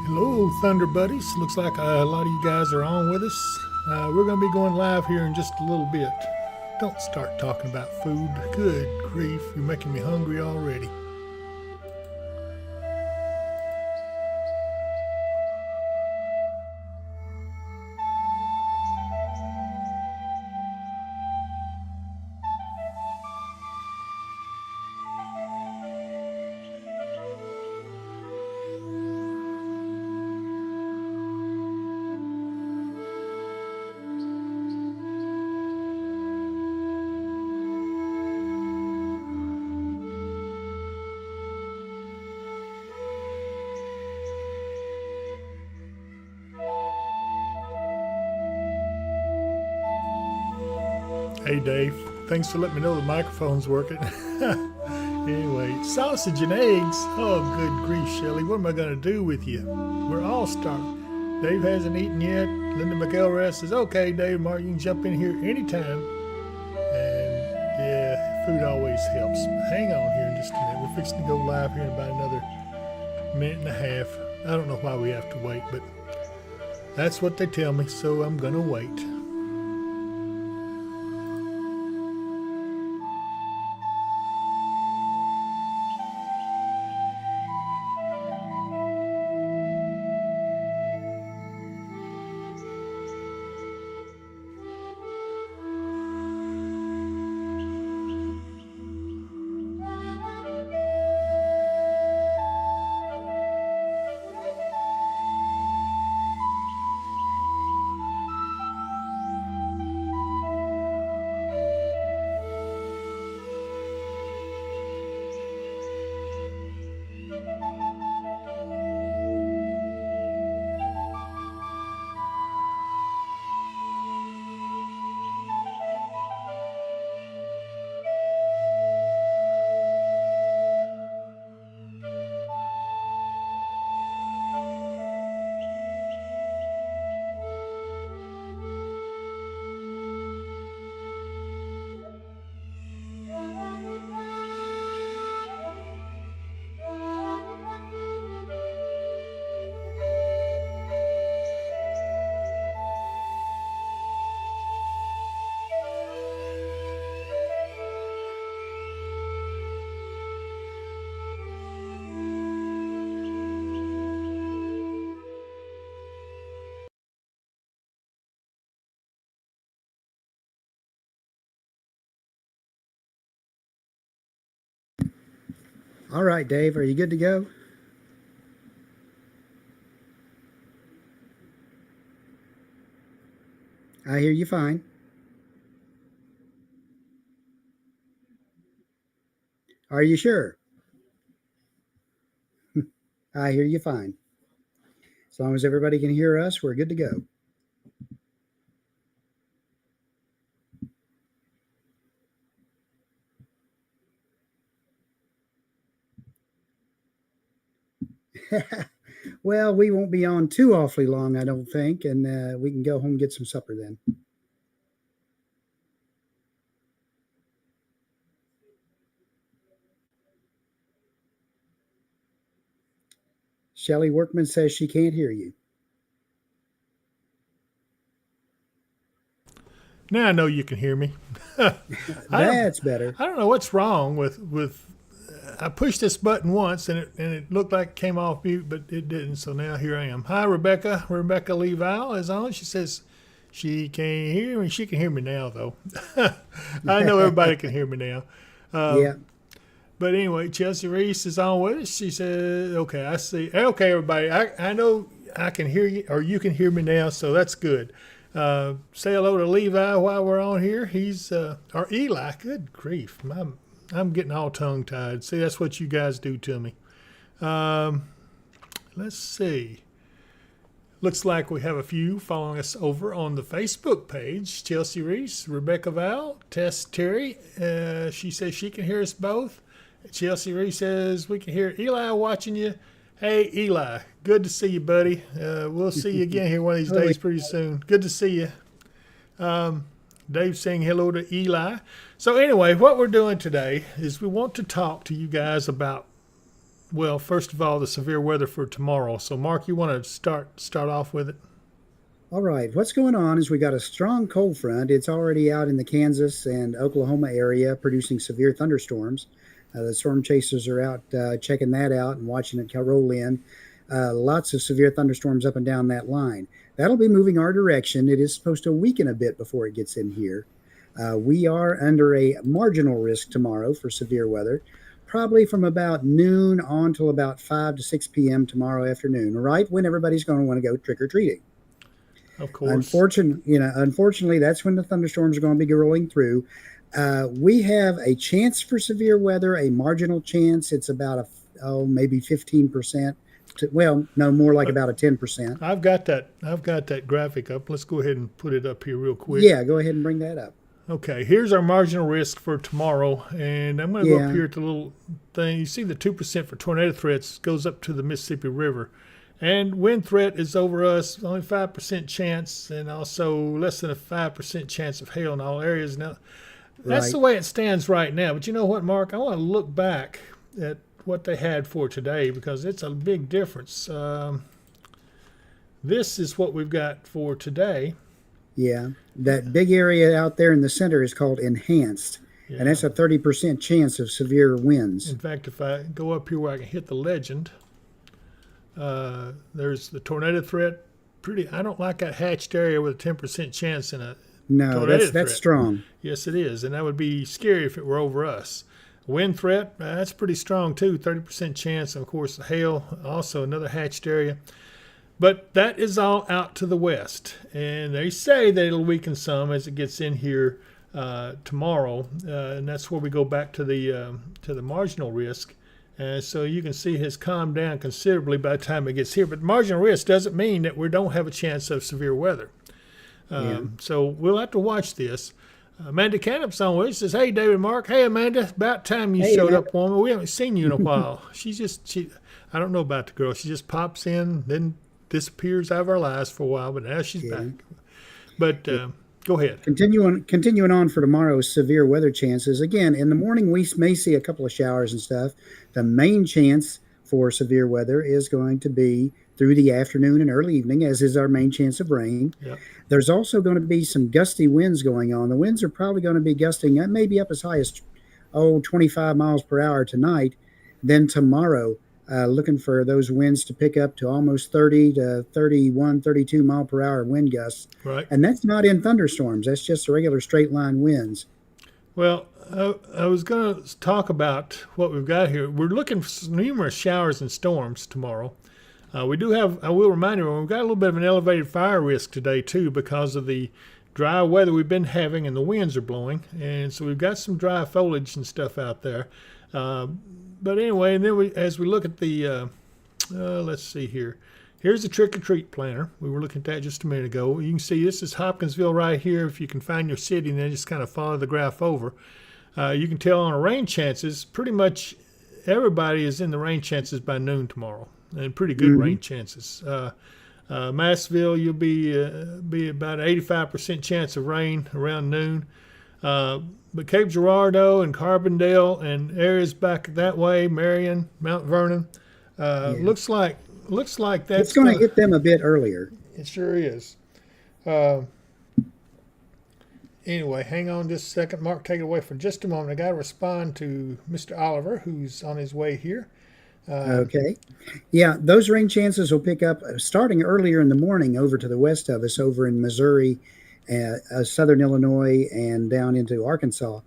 Hello, Thunder Buddies. Looks like a lot of you guys are on with us. We're going to be going live here in just a little bit. Don't start talking about food. Good grief, you're making me hungry already. Hey, Dave. Thanks for letting me know the microphone's working. Anyway, sausage and eggs. Oh, good grief, Shelley. What am I going to do with you? We're all starving. Dave hasn't eaten yet. Linda McElrath says, okay, Dave, Mark, you can jump in here anytime. And yeah, food always helps. Hang on here in just a minute. We're fixing to go live here in about another minute and a half. I don't know why we have to wait, but that's what they tell me, so I'm going to wait. All right, Dave, are you good to go? I hear you fine. Are you sure? I hear you fine. As long as everybody can hear us, we're good to go. Well, we won't be on too awfully long, I don't think, and we can go home and get some supper then. Shelley Workman says she can't hear you. Now I know you can hear me. That's better. I don't know what's wrong with I pushed this button once and it looked like it came off mute, but it didn't. So now here I am. Hi, Rebecca. Rebecca Leval is on. She says she can't hear me. She can hear me now, though. I know everybody can hear me now. Yeah. But anyway, Chelsea Reese is on with us. She said, okay, I see. Okay, everybody, I know I can hear you, or you can hear me now, so that's good. Say hello to Levi while we're on here. He's, or Eli, good grief. I'm getting all tongue-tied. See, that's what you guys do to me. Let's see. Looks like we have a few following us over on the Facebook page. Chelsea Reese, Rebecca Val, Tess Terry. She says she can hear us both. Chelsea Reese says we can hear Eli watching you. Hey, Eli, good to see you, buddy. We'll see you again here one of these days pretty soon. Good to see you. Dave saying hello to Eli. So anyway, what we're doing today is we want to talk to you guys about well, first of all, the severe weather for tomorrow. So, Mark, you want to start off with it? All right, what's going on is we got a strong cold front. It's already out in the Kansas and Oklahoma area producing severe thunderstorms. The storm chasers are out checking that out and watching it roll in. Lots of severe thunderstorms up and down that line. That'll be moving our direction. It is supposed to weaken a bit before it gets in here. We are under a marginal risk tomorrow for severe weather, probably from about noon on till about 5 to 6 p.m. tomorrow afternoon, right when everybody's going to want to go trick-or-treating. Of course. Unfortunately, that's when the thunderstorms are going to be rolling through. We have a chance for severe weather, a marginal chance. It's about maybe 15%. No, more like about a 10%. I've got that graphic up. Let's go ahead and put it up here real quick. Yeah, go ahead and bring that up. Okay, here's our marginal risk for tomorrow, and I'm going to go up here at the little thing. You see the 2% for tornado threats goes up to the Mississippi River. And wind threat is over us, only 5% chance, and also less than a 5% chance of hail in all areas. Now, that's the way it stands right now. But you know what, Mark? I want to look back at what they had for today because it's a big difference. This is what we've got for today. Yeah, that big area out there in the center is called enhanced, and that's a 30% chance of severe winds. In fact, if I go up here where I can hit the legend, there's the tornado threat. I don't like that hatched area with a 10% chance in a tornado threat. That's strong. Yes, it is, and that would be scary if it were over us. Wind threat, that's pretty strong too, 30% chance. Of course, hail, also another hatched area. But that is all out to the west, and they say that it'll weaken some as it gets in here tomorrow, and that's where we go back to the marginal risk. So you can see it has calmed down considerably by the time it gets here. But marginal risk doesn't mean that we don't have a chance of severe weather. So we'll have to watch this. Amanda Cannup's on with us. Says, "Hey, David, Mark. Hey, Amanda. About time you showed up, woman. We haven't seen you in a while." I don't know about the girl. She just pops in, then disappears out of our lives for a while, but now she's back. But go ahead. Continuing on for tomorrow's severe weather chances. Again, in the morning we may see a couple of showers and stuff. The main chance for severe weather is going to be through the afternoon and early evening, as is our main chance of rain. Yep. There's also going to be some gusty winds going on. The winds are probably going to be gusting maybe up as high as 25 miles per hour tonight. Then tomorrow, looking for those winds to pick up to almost 30 to 31, 32 mile per hour wind gusts. Right. And that's not in thunderstorms. That's just regular straight line winds. Well, I was going to talk about what we've got here. We're looking for numerous showers and storms tomorrow. We do have, I will remind you, we've got a little bit of an elevated fire risk today, too, because of the dry weather we've been having and the winds are blowing. And so we've got some dry foliage and stuff out there. But anyway, and then as we look at the, let's see here. Here's the trick-or-treat planner. We were looking at that just a minute ago. You can see this is Hopkinsville right here. If you can find your city and then just kind of follow the graph over. You can tell on our rain chances, pretty much everybody is in the rain chances by noon tomorrow. And pretty good rain chances. Massville, you'll be about 85% chance of rain around noon. But Cape Girardeau and Carbondale and areas back that way, Marion, Mount Vernon, looks like that's it's going to hit them a bit earlier. It sure is. Anyway, hang on just a second. Mark, take it away for just a moment. I got to respond to Mr. Oliver, who's on his way here. Okay. Yeah, those rain chances will pick up starting earlier in the morning over to the west of us, over in Missouri, southern Illinois, and down into Arkansas.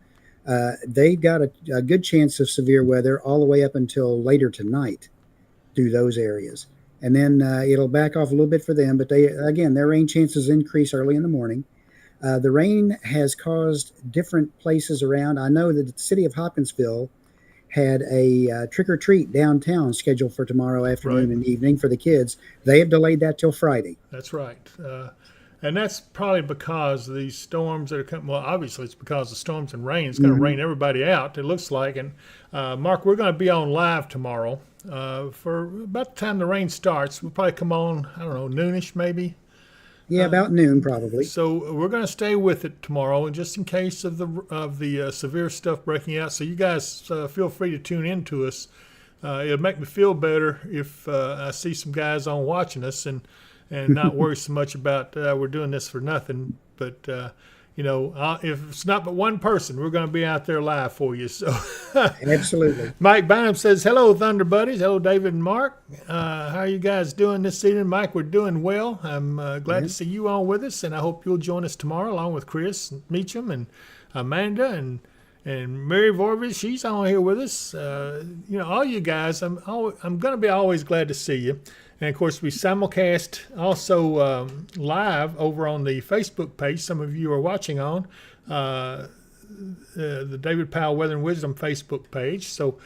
They've got a good chance of severe weather all the way up until later tonight through those areas. And then it'll back off a little bit for them, but their rain chances increase early in the morning. The rain has caused different places around. I know that the city of Hopkinsville had a trick-or-treat downtown scheduled for tomorrow afternoon and evening for the kids. They have delayed that till Friday. That's right. And that's probably because these storms that are coming. Well, obviously it's because of storms and rain. It's going to rain everybody out, it looks like. And, Mark, we're going to be on live tomorrow. For about the time the rain starts, we'll probably come on, I don't know, noonish maybe. Yeah, about noon probably. So we're going to stay with it tomorrow, and just in case of the severe stuff breaking out. So you guys feel free to tune in to us it'll make me feel better if I see some guys on watching us and not worry so much about we're doing this for nothing. But if it's not but one person, we're going to be out there live for you. So, Absolutely. Mike Bynum says, hello, Thunder Buddies. Hello, David and Mark. How are you guys doing this evening? Mike, we're doing well. I'm glad to see you on with us, and I hope you'll join us tomorrow along with Chris Meacham and Amanda and Mary Vorvis. She's on here with us. All you guys, I'm going to be always glad to see you. And, of course, we simulcast also live over on the Facebook page some of you are watching on, the David Powell Weather and Wisdom Facebook page. So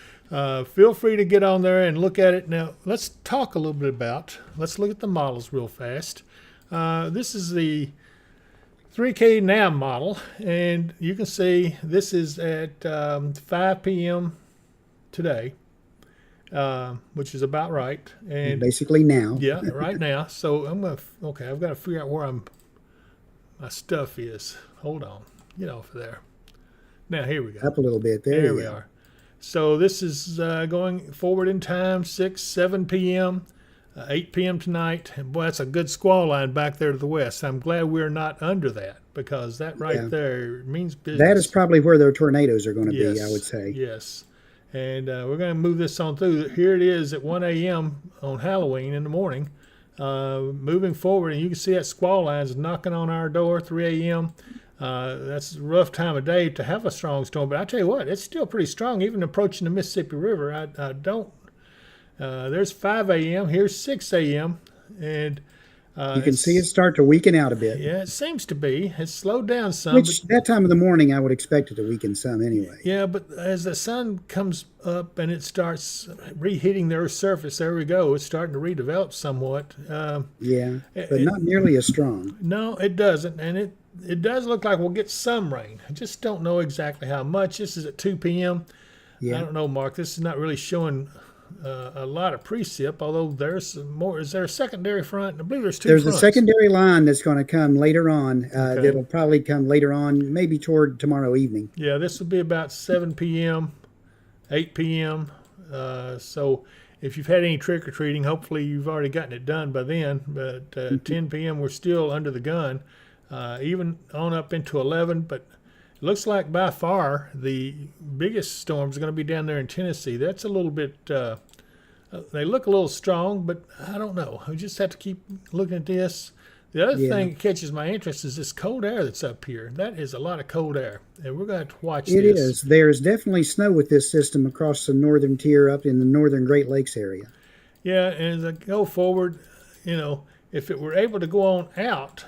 feel free to get on there and look at it. Now, let's talk a little bit let's look at the models real fast. This is the 3K NAM model, and you can see this is at 5 p.m. today. Which is about right, and basically now. Yeah, right now. So I've got to figure out where my stuff is. Hold on, get off of there. Now here we go. Up a little bit. There we are. So this is going forward in time, 7 p.m., 8 p.m. tonight. And boy, that's a good squall line back there to the west. I'm glad we're not under that, because that there means business. That is probably where their tornadoes are going to be, I would say. Yes. And we're going to move this on through. Here it is at 1 a.m. on Halloween in the morning. Moving forward, and you can see that squall line is knocking on our door, 3 a.m. That's a rough time of day to have a strong storm. But I tell you what, it's still pretty strong, even approaching the Mississippi River. There's 5 a.m. Here's 6 a.m. And you can see it start to weaken out a bit. Yeah, it seems to be. It's slowed down some. Which, that time of the morning, I would expect it to weaken some anyway. Yeah, but as the sun comes up and it starts reheating the Earth's surface, there we go. It's starting to redevelop somewhat. But not nearly as strong. No, it doesn't. And it does look like we'll get some rain. I just don't know exactly how much. This is at 2 p.m. I don't know, Mark. This is not really showing a lot of precip, although there's some more. Is there a secondary front? I believe there's two fronts. A secondary line that's going to come later on. That'll probably come later on, maybe toward tomorrow evening. Yeah, this will be about 7 p.m., 8 p.m. So if you've had any trick-or-treating, hopefully you've already gotten it done by then. But 10 p.m., we're still under the gun, even on up into 11. But it looks like by far the biggest storms are going to be down there in Tennessee. That's a little bit they look a little strong, but I don't know. We just have to keep looking at this. The other thing that catches my interest is this cold air that's up here. That is a lot of cold air, and we're going to have to watch this. It is. There's definitely snow with this system across the northern tier up in the northern Great Lakes area. Yeah, and as I go forward, if it were able to go on out,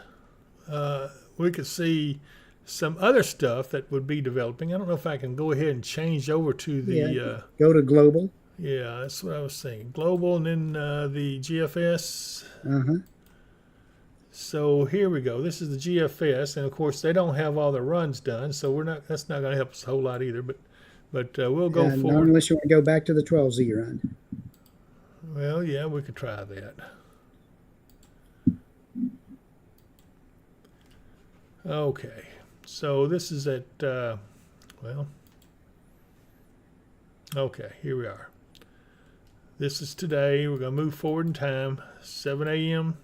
we could see some other stuff that would be developing. I don't know if I can go ahead and change over to the... go to global. Yeah, that's what I was saying. Global, and then the GFS. Uh-huh. So here we go. This is the GFS, and of course they don't have all their runs done, so that's not going to help us a whole lot either. But we'll go forward. Not unless you want to go back to the 12Z run. Well, yeah, we could try that. Okay, so this is at okay, here we are. This is today. We're going to move forward in time, 7 a.m.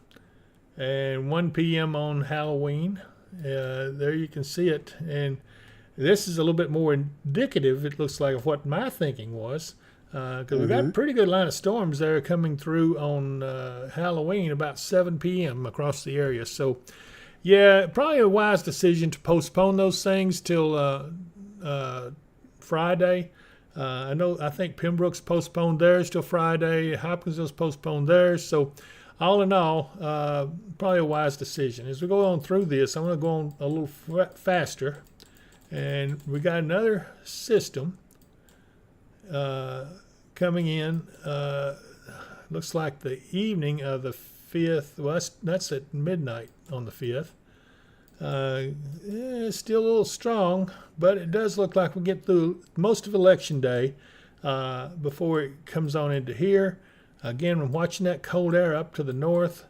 and 1 p.m. on Halloween. There you can see it. And this is a little bit more indicative, it looks like, of what my thinking was. Because we've got a pretty good line of storms there coming through on Halloween about 7 p.m. across the area. So, yeah, probably a wise decision to postpone those things till Friday. I think Pembroke's postponed theirs till Friday. Hopkinsville's postponed theirs. So, all in all, probably a wise decision. As we go on through this, I'm going to go on a little faster. And we got another system coming in. Looks like the evening of the 5th. Well, that's at midnight on the 5th. It's still a little strong, but it does look like we get through most of Election Day before it comes on into here. Again, I'm watching that cold air up to the north.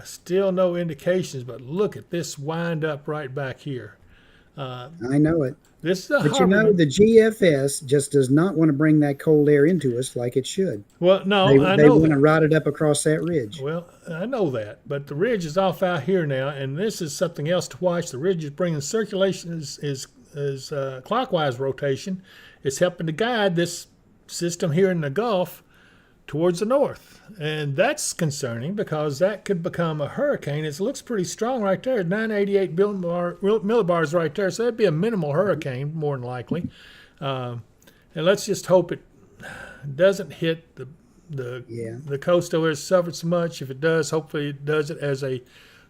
Still no indications, but look at this wind up right back here. I know it. This is a But you know, harbor. the GFS just does not want to bring that cold air into us like it should. Well, no, I They know want to that. rot it up across that ridge. Well, I know that, but the ridge is off out here now, and this is something else to watch. The ridge is bringing circulation is clockwise rotation. It's helping to guide this system here in the Gulf towards the north, and that's concerning because that could become a hurricane. It looks pretty strong right there, 988 millibars right there, so that'd be a minimal hurricane more than likely. And let's just hope it doesn't hit Yeah. the coast over has suffered so much. If it does, hopefully it does it as a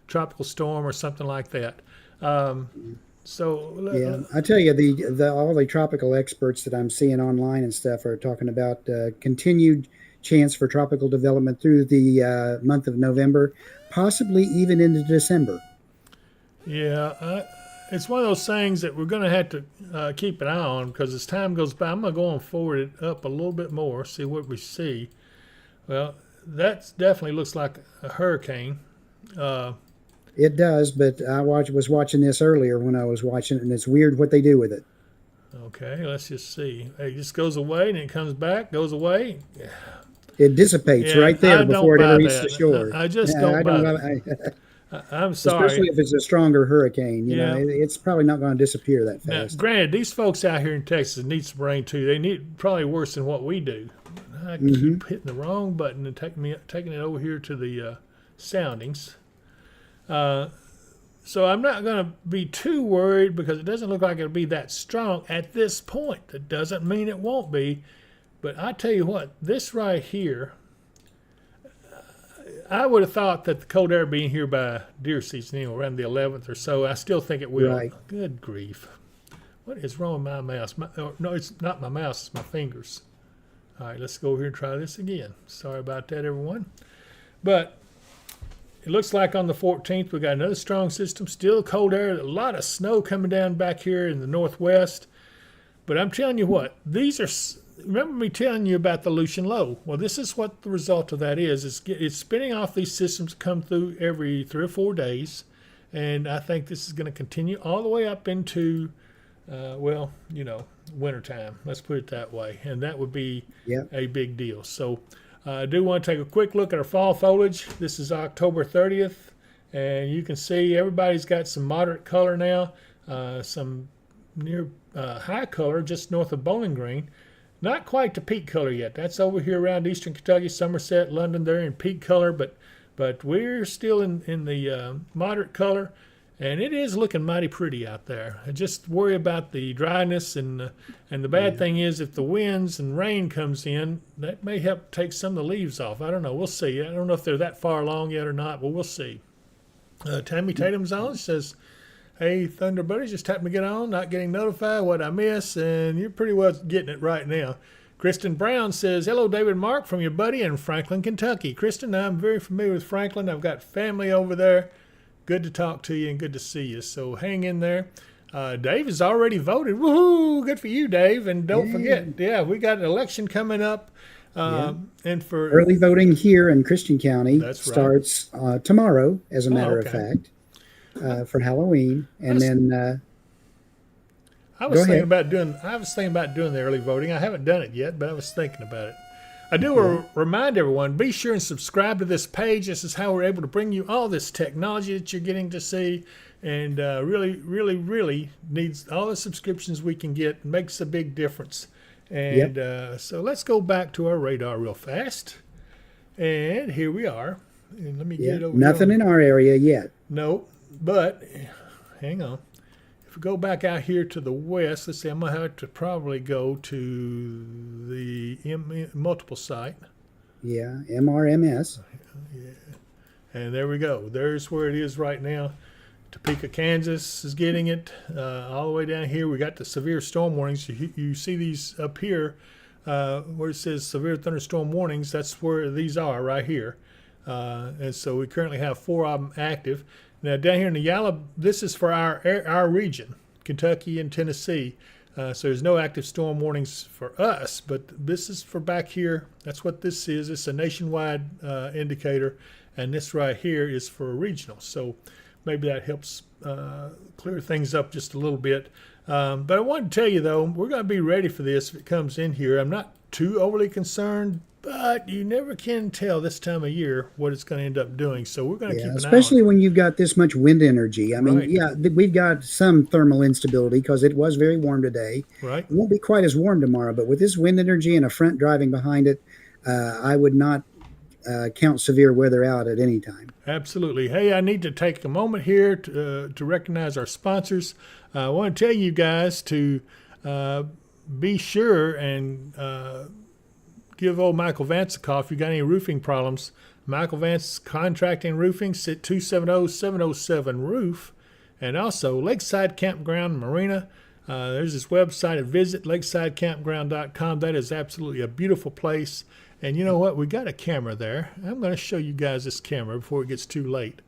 tropical storm or something like that. Yeah, I tell you, the all the tropical experts that I'm seeing online and stuff are talking about continued chance for tropical development through the month of November, possibly even into December. yeah, it's one of those things that we're going to have to keep an eye on because as time goes by, I'm going to go on forward it up a little bit more, see what we see. Well, that definitely looks like a hurricane. Uh, It does, but was watching this earlier when I was watching it, and it's weird what they do with it. okay, let's just see. It just goes away and it comes back, goes away. It dissipates Yeah, right there I don't before it ever buy hits the shore. that. I just Yeah, don't I buy don't. that. I'm Especially sorry. if it's a stronger hurricane. You know, Yeah. it's probably not going to disappear that Now, fast. granted, these folks out here in Texas need some rain too. They need probably worse than what we do. I Hmm. keep hitting the wrong button and taking it over here to the soundings. Uh, so I'm not going to be too worried because it doesn't look like it'll be that strong at this point. That doesn't mean it won't be. But I tell you what, this right here, I would have thought that the cold air being here by deer season, around the 11th or so. I still think it will. Right. Good grief. What is wrong with my mouse? No, it's not my mouse, it's my fingers. All right, let's go over here and try this again. Sorry about that, everyone. But it looks like on the 14th, we got another strong system, still cold air, a lot of snow coming down back here in the northwest. But I'm telling you what, these are, remember me telling you about the Lucian low? Well, this is what the result of that is. It's spinning off these systems that come through every 3 or 4 days. And I think this is going to continue all the way up into, wintertime. Let's put it that way. And that would be Yep. a big deal. So I do want to take a quick look at our fall foliage. This is October 30th. And you can see everybody's got some moderate color now, some near high color just north of Bowling Green. Not quite to peak color yet. That's over here around eastern Kentucky, Somerset, London. They're in peak color, but we're still in the moderate color, and it is looking mighty pretty out there. I just worry about the dryness, and the bad Yeah. thing is if the winds and rain comes in, that may help take some of the leaves off. I don't know. We'll see. I don't know if they're that far along yet or not, but we'll see. Tammy Tatum's on. She says, "Hey, Thunder Buddies, just happened to get on, not getting notified what I miss, and you're pretty well getting it right now." Kristen Brown says, "Hello, David and Mark, from your buddy in Franklin, Kentucky." Kristen, I'm very familiar with Franklin. I've got family over there. Good to talk to you and good to see you. So hang in there. Dave has already voted. Woohoo! Good for you, Dave. And don't forget, we got an election coming up. Yeah. And for Early voting here in Christian County That's right. starts tomorrow, as a matter of okay. fact, for Halloween, and then I was Go thinking ahead. about doing the early voting. I haven't done it yet, but I was thinking about it. I do Yeah. remind everyone, be sure and subscribe to this page. This is how we're able to bring you all this technology that you're getting to see, and really, really, really needs all the subscriptions we can get. It makes a big difference. And so let's go back to our radar real fast. And here we are. And let me get it over nothing here. in our area yet. No, but hang on. If we go back out here to the west, let's see, I'm going to have to probably go to the multiple site. Yeah, MRMS. And there we go. There's where it is right now. Topeka, Kansas is getting it. All the way down here, we got the severe storm warnings. You see these up here where it says severe thunderstorm warnings. That's where these are right here. And so we currently have 4 of them active. Now down here in the yellow, this is for our region, Kentucky and Tennessee. So there's no active storm warnings for us, but this is for back here. That's what this is. It's a nationwide indicator, and this right here is for a regional. So maybe that helps clear things up just a little bit. But I wanted to tell you, though, we're going to be ready for this if it comes in here. I'm not too overly concerned, but you never can tell this time of year what it's going to end up doing. So we're going to keep an eye on especially it. when you've got this much wind energy. I mean, Right. we've got some thermal instability because it was very warm today. Right. It won't be quite as warm tomorrow, but with this wind energy and a front driving behind it, I would not count severe weather out at any time. Absolutely. Hey, I need to take a moment here to recognize our sponsors. I want to tell you guys to be sure and give old Michael Vance a call if you got any roofing problems. Michael Vance Contracting Roofing, 270-707-ROOF. And also Lakeside Campground Marina. There's this website at visit lakesidecampground.com. That is absolutely a beautiful place. And you know what? We got a camera there. I'm going to show you guys this camera before it gets too late.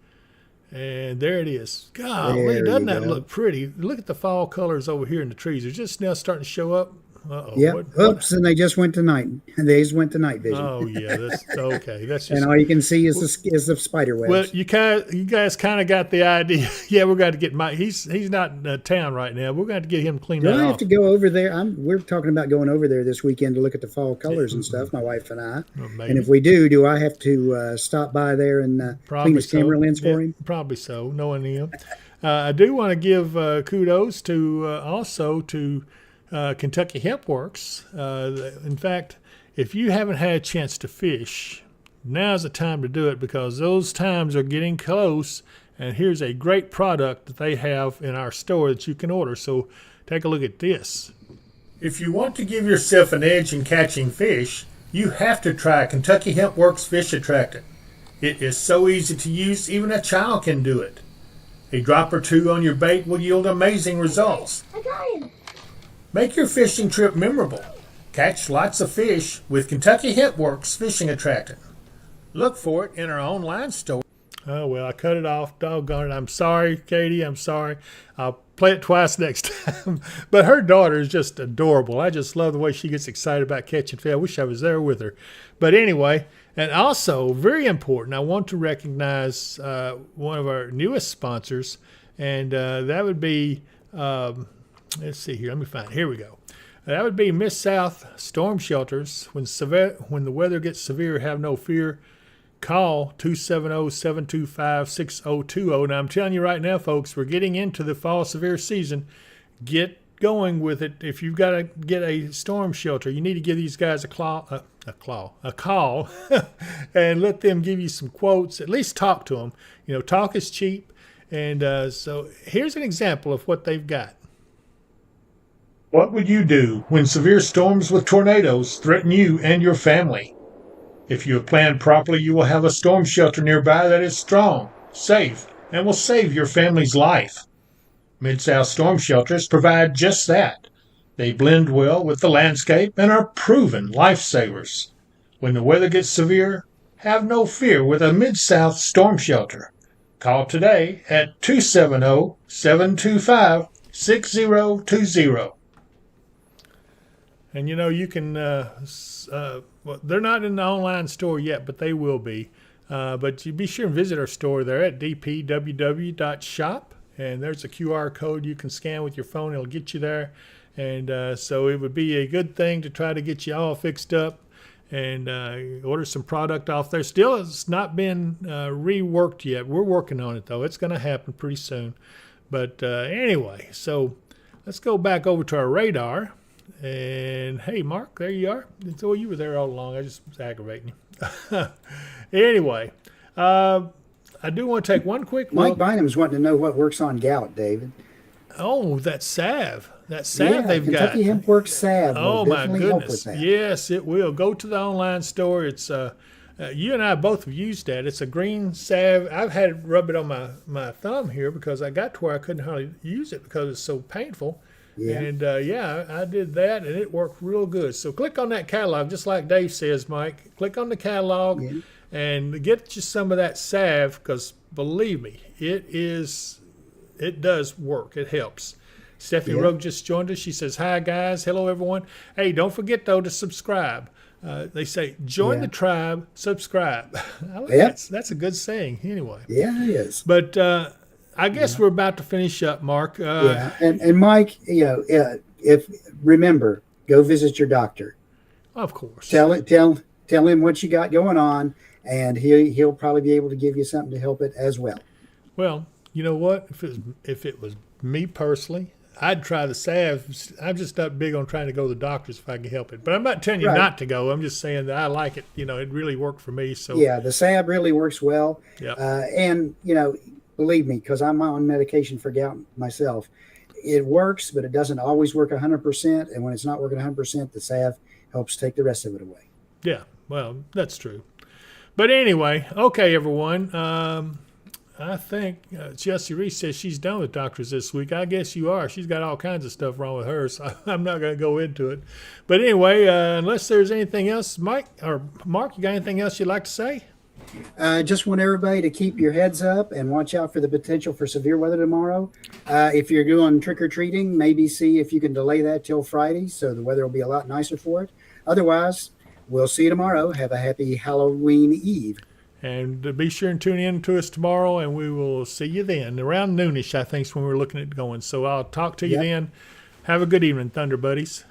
And there it is. Golly, doesn't that look pretty? Look at the fall colors over here in the trees. They're just now starting to show up. Uh-oh. Yeah. Oops, and they just went to night. They just went to night vision. Oh, yeah. That's okay. That's just. And all you can see is the spider webs. Well, you guys kind of got the idea. Yeah, we're going to get Mike. He's not in town right now. We're going to get him cleaned Do up. I have to go over there? We're talking about going over there this weekend to look at the fall colors and stuff, my wife and I. Well, and if we do I have to stop by there and clean his camera lens for him? Probably so, knowing him. I do want to give kudos to also to Kentucky Hemp Works. In fact, if you haven't had a chance to fish, now's the time to do it because those times are getting close. And here's a great product that they have in our store that you can order. So take a look at this. If you want to give yourself an edge in catching fish, you have to try Kentucky Hemp Works Fish Attractant. It is so easy to use, even a child can do it. A drop or two on your bait will yield amazing results. I got him. Make your fishing trip memorable. Catch lots of fish with Kentucky Hemp Works Fishing Attractant. Look for it in our online store. Oh, well, I cut it off. Doggone it. I'm sorry, Katie. I'm sorry. I'll play it twice next time. But her daughter is just adorable. I just love the way she gets excited about catching fish. I wish I was there with her. But anyway, and also, very important, I want to recognize one of our newest sponsors, and that would be, let's see here. Let me find it. Here we go. That would be Mid-South Storm Shelters. When the weather gets severe, have no fear. Call 270-725-6020. Now, I'm telling you right now, folks, we're getting into the fall severe season. Get going with it. If you've got to get a storm shelter, you need to give these guys a call, and let them give you some quotes. At least talk to them. You know, talk is cheap. And so here's an example of what they've got. What would you do when severe storms with tornadoes threaten you and your family? If you have planned properly, you will have a storm shelter nearby that is strong, safe, and will save your family's life. Mid-South Storm Shelters provide just that. They blend well with the landscape and are proven lifesavers. When the weather gets severe, have no fear with a Mid-South Storm Shelter. Call today at 270-725-6020. And you know, you can, well, they're not in the online store yet, but they will be. But you be sure and visit our store there at dpww.shop. And there's a QR code you can scan with your phone. It'll get you there. And so it would be a good thing to try to get you all fixed up and order some product off there. Still, it's not been reworked yet. We're working on it, though. It's going to happen pretty soon. But anyway, so let's go back over to our radar. And hey, Mark, there you are. So you were there all along. I just was aggravating you. Anyway, I do want to take one quick Mike look. Bynum's wanting to know what works on gout, David. Oh, that salve. That salve they've got. Kentucky Hemp Works salve. Oh, will my definitely help with goodness. that. Yes, it will. Go to the online store. It's you and I both have used that. It's a green salve. I've had it rub it on my thumb here because I got to where I couldn't hardly use it because it's so painful. Yeah. And, I did that, and it worked real good. So click on that catalog, just like Dave says, Mike. Click on the catalog and get you some of that salve because, believe me, it does work. It helps. Stephanie Rogue just joined us. She says, hi, guys. Hello, everyone. Hey, don't forget, though, to subscribe. They say, join the tribe, subscribe. I like that's a good saying anyway. Yeah, it is. But I guess we're about to finish up, Mark. Yeah, and Mike, if remember, go visit your doctor. Of course. Tell him what you got going on, and he'll probably be able to give you something to help it as well. Well, you know what? If it was me personally, I'd try the salve. I'm just not big on trying to go to the doctors if I can help it. But I'm not telling you Right. not to go. I'm just saying that I like it. It really worked for me. So Yeah, the salve really works well. yeah. And believe me, because I'm on medication for gout myself, it works, but it doesn't always work 100%. And when it's not working 100%, the salve helps take the rest of it away. Yeah, well, that's true. But anyway, okay, everyone. I think Chelsea Reese says she's done with doctors this week. I guess you are. She's got all kinds of stuff wrong with her, so I'm not going to go into it. But anyway, unless there's anything else, Mike or Mark, you got anything else you'd like to say? Just want everybody to keep your heads up and watch out for the potential for severe weather tomorrow. If you're doing trick-or-treating, maybe see if you can delay that till Friday so the weather will be a lot nicer for it. Otherwise, we'll see you tomorrow. Have a happy Halloween Eve. And be sure and tune in to us tomorrow, and we will see you then. Around noonish, I think, is when we're looking at going. So I'll talk to you then. Have a good evening, Thunder Buddies.